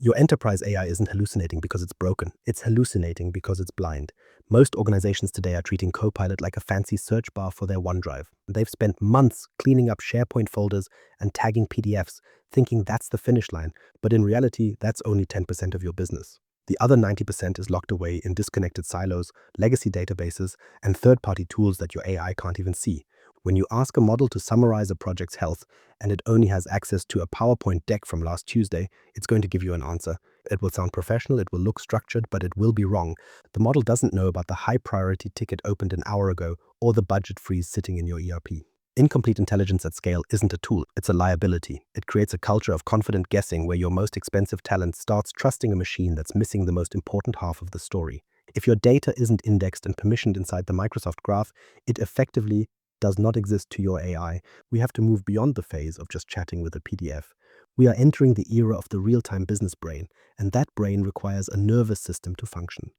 Your enterprise AI isn't hallucinating because it's broken. It's hallucinating because it's blind. Most organizations today are treating Copilot like a fancy search bar for their OneDrive. They've spent months cleaning up SharePoint folders and tagging PDFs, thinking that's the finish line. But in reality, that's only 10% of your business. The other 90% is locked away in disconnected silos, legacy databases, and third-party tools that your AI can't even see. When you ask a model to summarize a project's health and it only has access to a PowerPoint deck from last Tuesday, it's going to give you an answer. It will sound professional, it will look structured, but it will be wrong. The model doesn't know about the high priority ticket opened an hour ago or the budget freeze sitting in your ERP. Incomplete intelligence at scale isn't a tool, it's a liability. It creates a culture of confident guessing where your most expensive talent starts trusting a machine that's missing the most important half of the story. If your data isn't indexed and permissioned inside the Microsoft Graph, it effectively does not exist to your AI. We have to move beyond the phase of just chatting with a PDF. We are entering the era of the real-time business brain, and that brain requires a nervous system to function.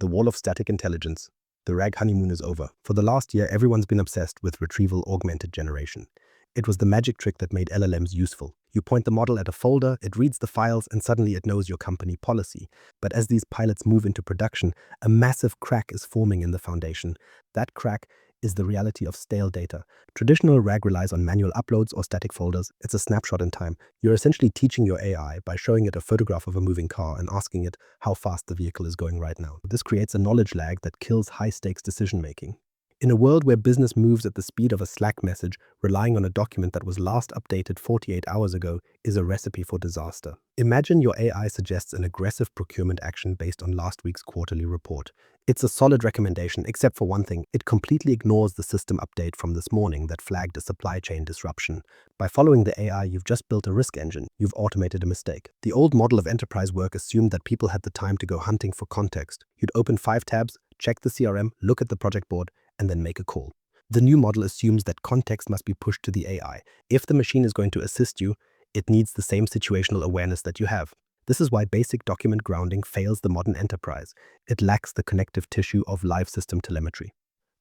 The wall of static intelligence. The RAG honeymoon is over. For the last year, everyone's been obsessed with retrieval augmented generation. It was the magic trick that made LLMs useful. You point the model at a folder, it reads the files, and suddenly it knows your company policy. But as these pilots move into production, a massive crack is forming in the foundation. That crack is the reality of stale data. Traditional RAG relies on manual uploads or static folders. It's a snapshot in time. You're essentially teaching your AI by showing it a photograph of a moving car and asking it how fast the vehicle is going right now. This creates a knowledge lag that kills high-stakes decision-making. In a world where business moves at the speed of a Slack message, relying on a document that was last updated 48 hours ago is a recipe for disaster. Imagine your AI suggests an aggressive procurement action based on last week's quarterly report. It's a solid recommendation, except for one thing. It completely ignores the system update from this morning that flagged a supply chain disruption. By following the AI, you've just built a risk engine. You've automated a mistake. The old model of enterprise work assumed that people had the time to go hunting for context. You'd open 5 tabs, check the CRM, look at the project board, and then make a call. The new model assumes that context must be pushed to the AI. If the machine is going to assist you, it needs the same situational awareness that you have. This is why basic document grounding fails the modern enterprise. It lacks the connective tissue of live system telemetry.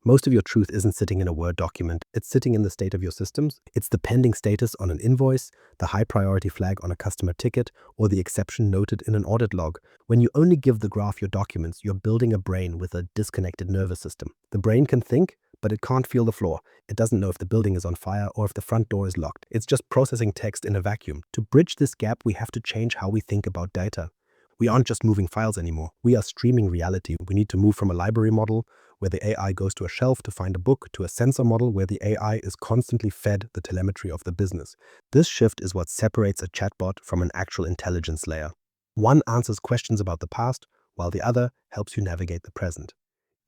Most of your truth isn't sitting in a Word document, it's sitting in the state of your systems. It's the pending status on an invoice, the high priority flag on a customer ticket, or the exception noted in an audit log. When you only give the graph your documents, you're building a brain with a disconnected nervous system. The brain can think, but it can't feel the floor. It doesn't know if the building is on fire or if the front door is locked. It's just processing text in a vacuum. To bridge this gap, we have to change how we think about data. We aren't just moving files anymore. We are streaming reality. We need to move from a library model where the AI goes to a shelf to find a book to a sensor model where the AI is constantly fed the telemetry of the business. This shift is what separates a chatbot from an actual intelligence layer. One answers questions about the past, while the other helps you navigate the present.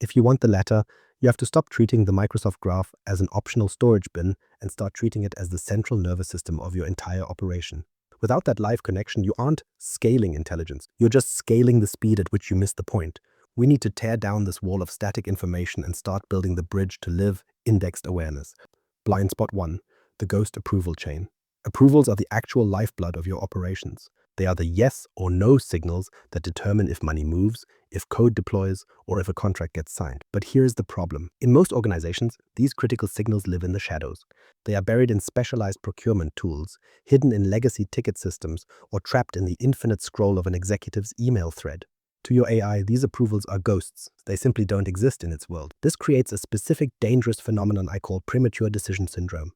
If you want the latter, you have to stop treating the Microsoft Graph as an optional storage bin and start treating it as the central nervous system of your entire operation. Without that live connection, you aren't scaling intelligence. You're just scaling the speed at which you miss the point. We need to tear down this wall of static information and start building the bridge to live indexed awareness. Blind spot 1, the ghost approval chain. Approvals are the actual lifeblood of your operations. They are the yes or no signals that determine if money moves, if code deploys, or if a contract gets signed. But here's the problem. In most organizations, these critical signals live in the shadows. They are buried in specialized procurement tools, hidden in legacy ticket systems, or trapped in the infinite scroll of an executive's email thread. To your AI, these approvals are ghosts. They simply don't exist in its world. This creates a specific dangerous phenomenon I call premature decision syndrome.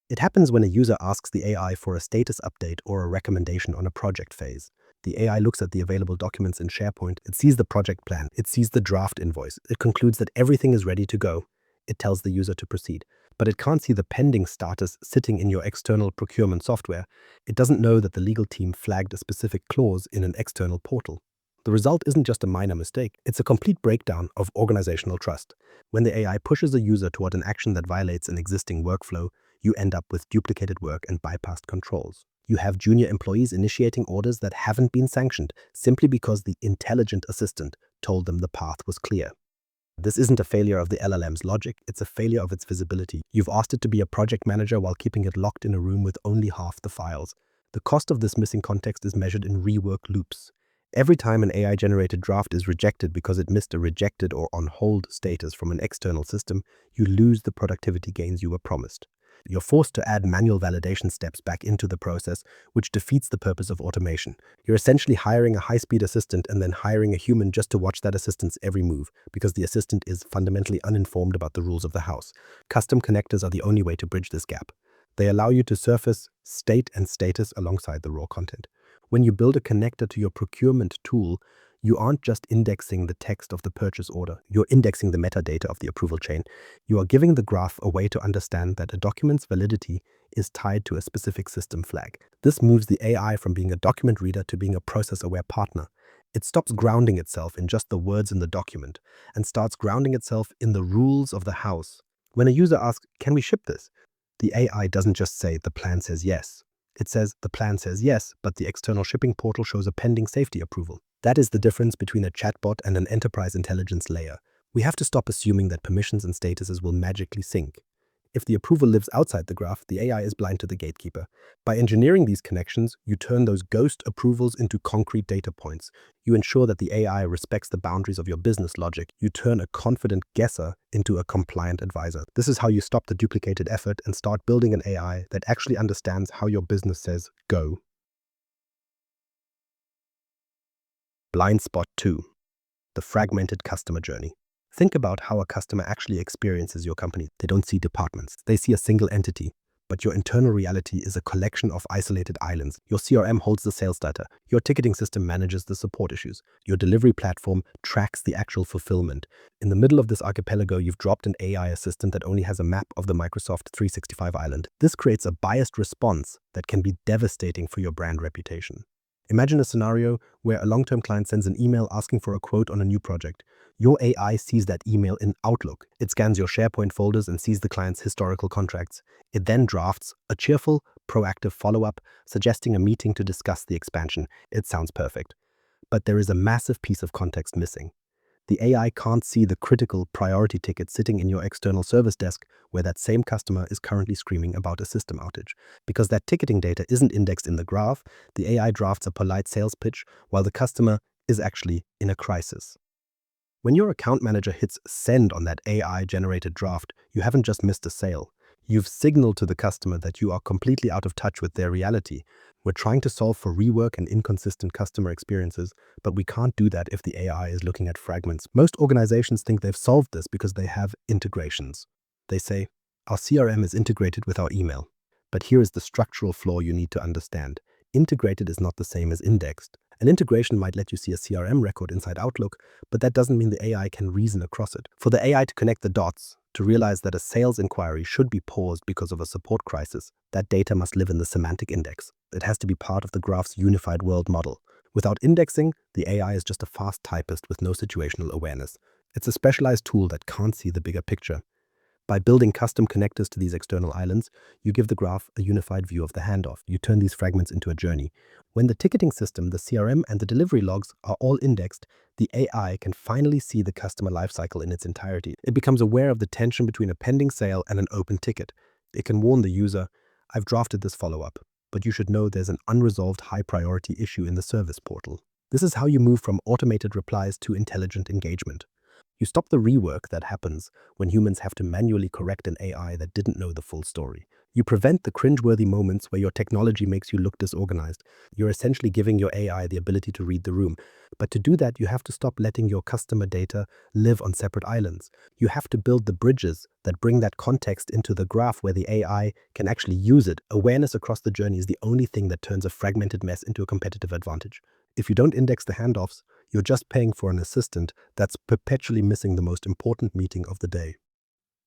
It happens when a user asks the AI for a status update or a recommendation on a project phase. The AI looks at the available documents in SharePoint, it sees the project plan, it sees the draft invoice, it concludes that everything is ready to go. It tells the user to proceed. But it can't see the pending status sitting in your external procurement software. It doesn't know that the legal team flagged a specific clause in an external portal. The result isn't just a minor mistake, it's a complete breakdown of organizational trust. When the AI pushes a user toward an action that violates an existing workflow, you end up with duplicated work and bypassed controls. You have junior employees initiating orders that haven't been sanctioned simply because the intelligent assistant told them the path was clear. This isn't a failure of the LLM's logic, it's a failure of its visibility. You've asked it to be a project manager while keeping it locked in a room with only half the files. The cost of this missing context is measured in rework loops. Every time an AI-generated draft is rejected because it missed a rejected or on hold status from an external system, you lose the productivity gains you were promised. You're forced to add manual validation steps back into the process, which defeats the purpose of automation. You're essentially hiring a high-speed assistant and then hiring a human just to watch that assistant's every move, because the assistant is fundamentally uninformed about the rules of the house. Custom connectors are the only way to bridge this gap. They allow you to surface state and status alongside the raw content. When you build a connector to your procurement tool, you aren't just indexing the text of the purchase order, you're indexing the metadata of the approval chain. You are giving the graph a way to understand that a document's validity is tied to a specific system flag. This moves the AI from being a document reader to being a process-aware partner. It stops grounding itself in just the words in the document and starts grounding itself in the rules of the house. When a user asks, "Can we ship this?" the AI doesn't just say, "The plan says yes." It says, "The plan says yes, but the external shipping portal shows a pending safety approval." That is the difference between a chatbot and an enterprise intelligence layer. We have to stop assuming that permissions and statuses will magically sync. If the approval lives outside the graph, the AI is blind to the gatekeeper. By engineering these connections, you turn those ghost approvals into concrete data points. You ensure that the AI respects the boundaries of your business logic. You turn a confident guesser into a compliant advisor. This is how you stop the duplicated effort and start building an AI that actually understands how your business says go. Blind spot 2. The fragmented customer journey. Think about how a customer actually experiences your company. They don't see departments. They see a single entity. But your internal reality is a collection of isolated islands. Your CRM holds the sales data. Your ticketing system manages the support issues. Your delivery platform tracks the actual fulfillment. In the middle of this archipelago, you've dropped an AI assistant that only has a map of the Microsoft 365 island. This creates a biased response that can be devastating for your brand reputation. Imagine a scenario where a long-term client sends an email asking for a quote on a new project. Your AI sees that email in Outlook. It scans your SharePoint folders and sees the client's historical contracts. It then drafts a cheerful, proactive follow-up, suggesting a meeting to discuss the expansion. It sounds perfect. But there is a massive piece of context missing. The AI can't see the critical priority ticket sitting in your external service desk where that same customer is currently screaming about a system outage. Because that ticketing data isn't indexed in the graph, the AI drafts a polite sales pitch while the customer is actually in a crisis. When your account manager hits send on that AI-generated draft, you haven't just missed a sale. You've signaled to the customer that you are completely out of touch with their reality. We're trying to solve for rework and inconsistent customer experiences, but we can't do that if the AI is looking at fragments. Most organizations think they've solved this because they have integrations. They say, "Our CRM is integrated with our email." But here is the structural flaw you need to understand. Integrated is not the same as indexed. An integration might let you see a CRM record inside Outlook, but that doesn't mean the AI can reason across it. For the AI to connect the dots, to realize that a sales inquiry should be paused because of a support crisis, that data must live in the semantic index. It has to be part of the graph's unified world model. Without indexing, the AI is just a fast typist with no situational awareness. It's a specialized tool that can't see the bigger picture. By building custom connectors to these external islands, you give the graph a unified view of the handoff. You turn these fragments into a journey. When the ticketing system, the CRM, and the delivery logs are all indexed, the AI can finally see the customer lifecycle in its entirety. It becomes aware of the tension between a pending sale and an open ticket. It can warn the user, "I've drafted this follow-up, but you should know there's an unresolved high-priority issue in the service portal." This is how you move from automated replies to intelligent engagement. You stop the rework that happens when humans have to manually correct an AI that didn't know the full story. You prevent the cringeworthy moments where your technology makes you look disorganized. You're essentially giving your AI the ability to read the room. But to do that, you have to stop letting your customer data live on separate islands. You have to build the bridges that bring that context into the graph where the AI can actually use it. Awareness across the journey is the only thing that turns a fragmented mess into a competitive advantage. If you don't index the handoffs, you're just paying for an assistant that's perpetually missing the most important meeting of the day.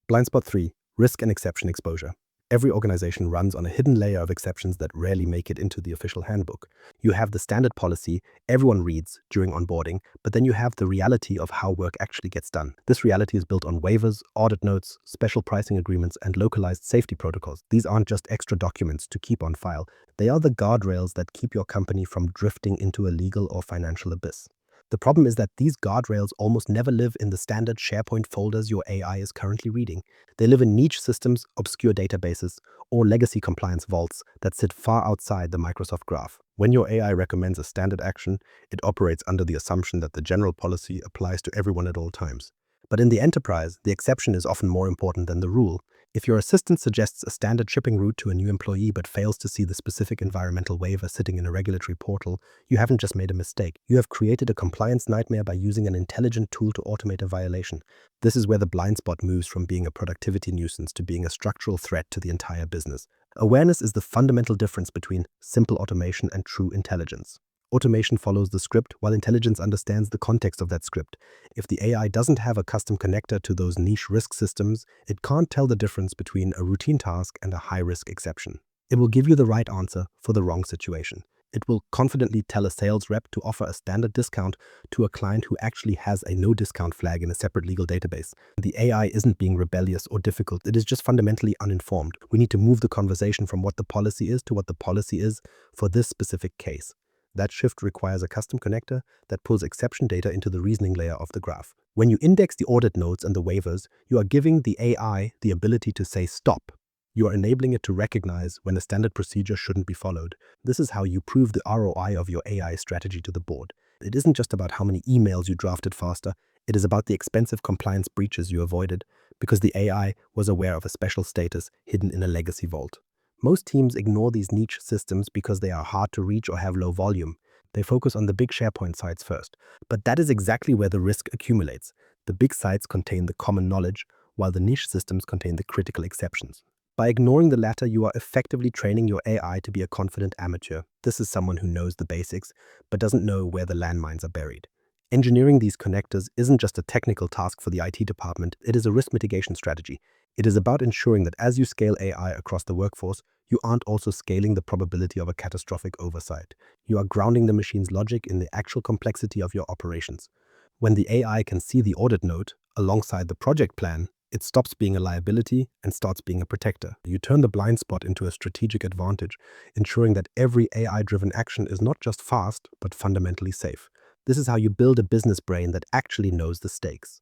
Blind spot 3. Risk and exception exposure. Every organization runs on a hidden layer of exceptions that rarely make it into the official handbook. You have the standard policy everyone reads during onboarding, but then you have the reality of how work actually gets done. This reality is built on waivers, audit notes, special pricing agreements, and localized safety protocols. These aren't just extra documents to keep on file. They are the guardrails that keep your company from drifting into a legal or financial abyss. The problem is that these guardrails almost never live in the standard SharePoint folders your AI is currently reading. They live in niche systems, obscure databases, or legacy compliance vaults that sit far outside the Microsoft graph. When your AI recommends a standard action, it operates under the assumption that the general policy applies to everyone at all times. But in the enterprise, the exception is often more important than the rule. If your assistant suggests a standard shipping route to a new employee but fails to see the specific environmental waiver sitting in a regulatory portal, you haven't just made a mistake. You have created a compliance nightmare by using an intelligent tool to automate a violation. This is where the blind spot moves from being a productivity nuisance to being a structural threat to the entire business. Awareness is the fundamental difference between simple automation and true intelligence. Automation follows the script, while intelligence understands the context of that script. If the AI doesn't have a custom connector to those niche risk systems, it can't tell the difference between a routine task and a high-risk exception. It will give you the right answer for the wrong situation. It will confidently tell a sales rep to offer a standard discount to a client who actually has a no discount flag in a separate legal database. The AI isn't being rebellious or difficult, it is just fundamentally uninformed. We need to move the conversation from what the policy is to what the policy is for this specific case. That shift requires a custom connector that pulls exception data into the reasoning layer of the graph. When you index the audit notes and the waivers, you are giving the AI the ability to say stop. You are enabling it to recognize when a standard procedure shouldn't be followed. This is how you prove the ROI of your AI strategy to the board. It isn't just about how many emails you drafted faster, it is about the expensive compliance breaches you avoided because the AI was aware of a special status hidden in a legacy vault. Most teams ignore these niche systems because they are hard to reach or have low volume. They focus on the big SharePoint sites first. But that is exactly where the risk accumulates. The big sites contain the common knowledge, while the niche systems contain the critical exceptions. By ignoring the latter, you are effectively training your AI to be a confident amateur. This is someone who knows the basics, but doesn't know where the landmines are buried. Engineering these connectors isn't just a technical task for the IT department, it is a risk mitigation strategy. It is about ensuring that as you scale AI across the workforce, you aren't also scaling the probability of a catastrophic oversight. You are grounding the machine's logic in the actual complexity of your operations. When the AI can see the audit note alongside the project plan, it stops being a liability and starts being a protector. You turn the blind spot into a strategic advantage, ensuring that every AI-driven action is not just fast, but fundamentally safe. This is how you build a business brain that actually knows the stakes.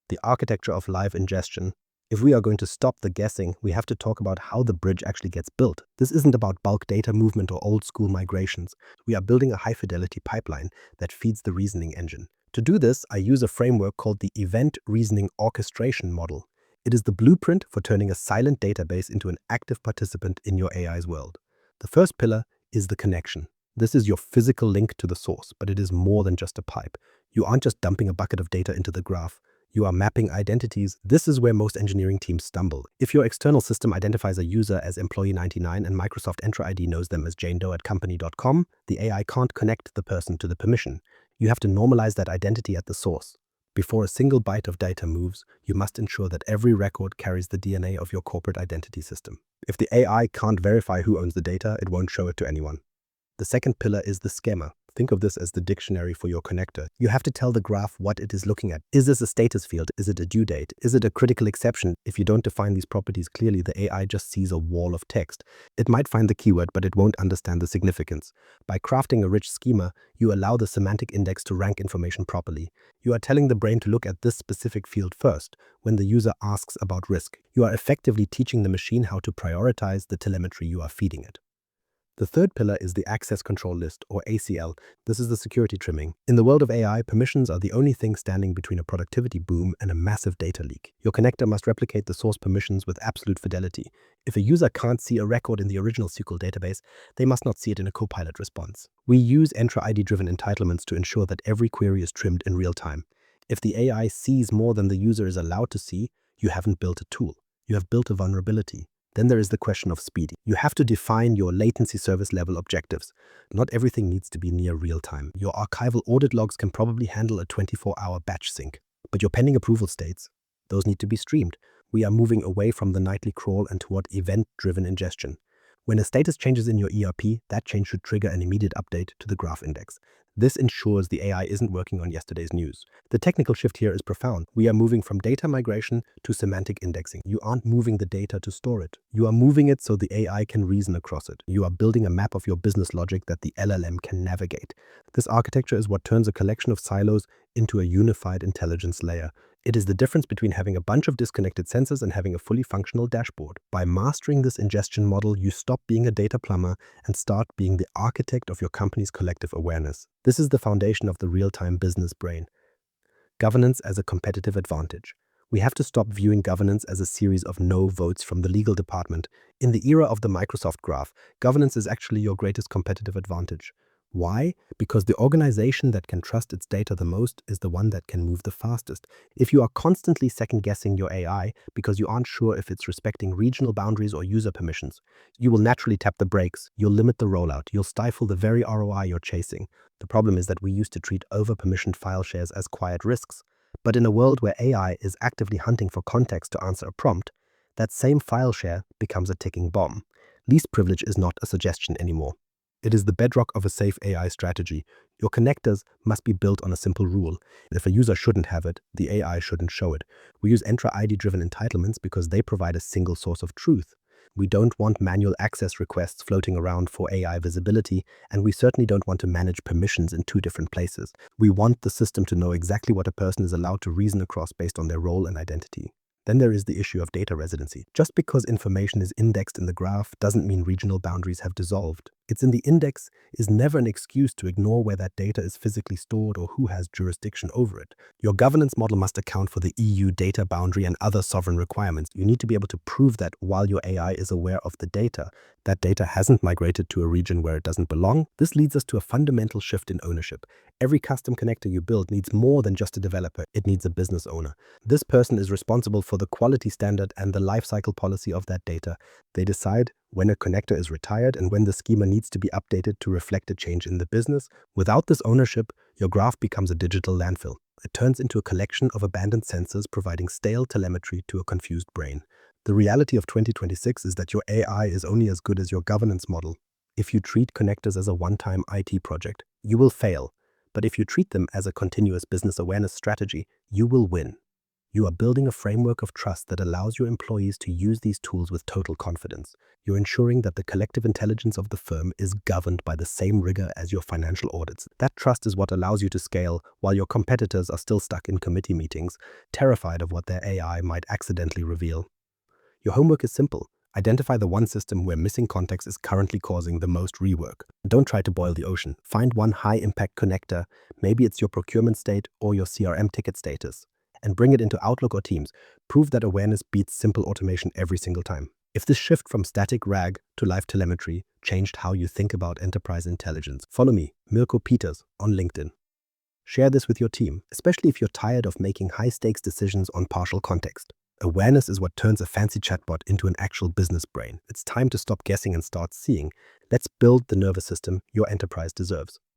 The architecture of live ingestion. If we are going to stop the guessing, we have to talk about how the bridge actually gets built. This isn't about bulk data movement or old-school migrations. We are building a high-fidelity pipeline that feeds the reasoning engine. To do this, I use a framework called the Event Reasoning Orchestration Model. It is the blueprint for turning a silent database into an active participant in your AI's world. The first pillar is the connection. This is your physical link to the source, but it is more than just a pipe. You aren't just dumping a bucket of data into the graph. You are mapping identities. This is where most engineering teams stumble. If your external system identifies a user as employee99 and Microsoft Entra ID knows them as janedoe@company.com, the AI can't connect the person to the permission. You have to normalize that identity at the source. Before a single byte of data moves, you must ensure that every record carries the DNA of your corporate identity system. If the AI can't verify who owns the data, it won't show it to anyone. The second pillar is the schema. Think of this as the dictionary for your connector. You have to tell the graph what it is looking at. Is this a status field? Is it a due date? Is it a critical exception? If you don't define these properties clearly, the AI just sees a wall of text. It might find the keyword, but it won't understand the significance. By crafting a rich schema, you allow the semantic index to rank information properly. You are telling the brain to look at this specific field first when the user asks about risk. You are effectively teaching the machine how to prioritize the telemetry you are feeding it. The third pillar is the access control list, or ACL. This is the security trimming. In the world of AI, permissions are the only thing standing between a productivity boom and a massive data leak. Your connector must replicate the source permissions with absolute fidelity. If a user can't see a record in the original SQL database, they must not see it in a Copilot response. We use Entra ID-driven entitlements to ensure that every query is trimmed in real time. If the AI sees more than the user is allowed to see, you haven't built a tool. You have built a vulnerability. Then there is the question of speed. You have to define your latency service level objectives. Not everything needs to be near real time. Your archival audit logs can probably handle a 24-hour batch sync. But your pending approval states, those need to be streamed. We are moving away from the nightly crawl and toward event-driven ingestion. When a status changes in your ERP, that change should trigger an immediate update to the graph index. This ensures the AI isn't working on yesterday's news. The technical shift here is profound. We are moving from data migration to semantic indexing. You aren't moving the data to store it. You are moving it so the AI can reason across it. You are building a map of your business logic that the LLM can navigate. This architecture is what turns a collection of silos into a unified intelligence layer. It is the difference between having a bunch of disconnected sensors and having a fully functional dashboard. By mastering this ingestion model, you stop being a data plumber and start being the architect of your company's collective awareness. This is the foundation of the real-time business brain. Governance as a competitive advantage. We have to stop viewing governance as a series of no votes from the legal department. In the era of the Microsoft graph, governance is actually your greatest competitive advantage. Why? Because the organization that can trust its data the most is the one that can move the fastest. If you are constantly second-guessing your AI because you aren't sure if it's respecting regional boundaries or user permissions, you will naturally tap the brakes, you'll limit the rollout, you'll stifle the very ROI you're chasing. The problem is that we used to treat over-permissioned file shares as quiet risks. But in a world where AI is actively hunting for context to answer a prompt, that same file share becomes a ticking bomb. Least privilege is not a suggestion anymore. It is the bedrock of a safe AI strategy. Your connectors must be built on a simple rule. If a user shouldn't have it, the AI shouldn't show it. We use Entra-ID-driven entitlements because they provide a single source of truth. We don't want manual access requests floating around for AI visibility, and we certainly don't want to manage permissions in two different places. We want the system to know exactly what a person is allowed to reason across based on their role and identity. Then there is the issue of data residency. Just because information is indexed in the graph doesn't mean regional boundaries have dissolved. It's in the index is never an excuse to ignore where that data is physically stored or who has jurisdiction over it. Your governance model must account for the EU data boundary and other sovereign requirements. You need to be able to prove that while your AI is aware of the data, that data hasn't migrated to a region where it doesn't belong. This leads us to a fundamental shift in ownership. Every custom connector you build needs more than just a developer. It needs a business owner. This person is responsible for the quality standard and the lifecycle policy of that data. They decide when a connector is retired and when the schema needs to be updated to reflect a change in the business. Without this ownership, your graph becomes a digital landfill. It turns into a collection of abandoned sensors providing stale telemetry to a confused brain. The reality of 2026 is that your AI is only as good as your governance model. If you treat connectors as a one-time IT project, you will fail. But if you treat them as a continuous business awareness strategy, you will win. You are building a framework of trust that allows your employees to use these tools with total confidence. You're ensuring that the collective intelligence of the firm is governed by the same rigor as your financial audits. That trust is what allows you to scale while your competitors are still stuck in committee meetings, terrified of what their AI might accidentally reveal. Your homework is simple. Identify the one system where missing context is currently causing the most rework. Don't try to boil the ocean. Find one high-impact connector, maybe it's your procurement state or your CRM ticket status, and bring it into Outlook or Teams. Prove that awareness beats simple automation every single time. If this shift from static RAG to live telemetry changed how you think about enterprise intelligence, follow me, Mirko Peters, on LinkedIn. Share this with your team, especially if you're tired of making high-stakes decisions on partial context. Awareness is what turns a fancy chatbot into an actual business brain. It's time to stop guessing and start seeing. Let's build the nervous system your enterprise deserves.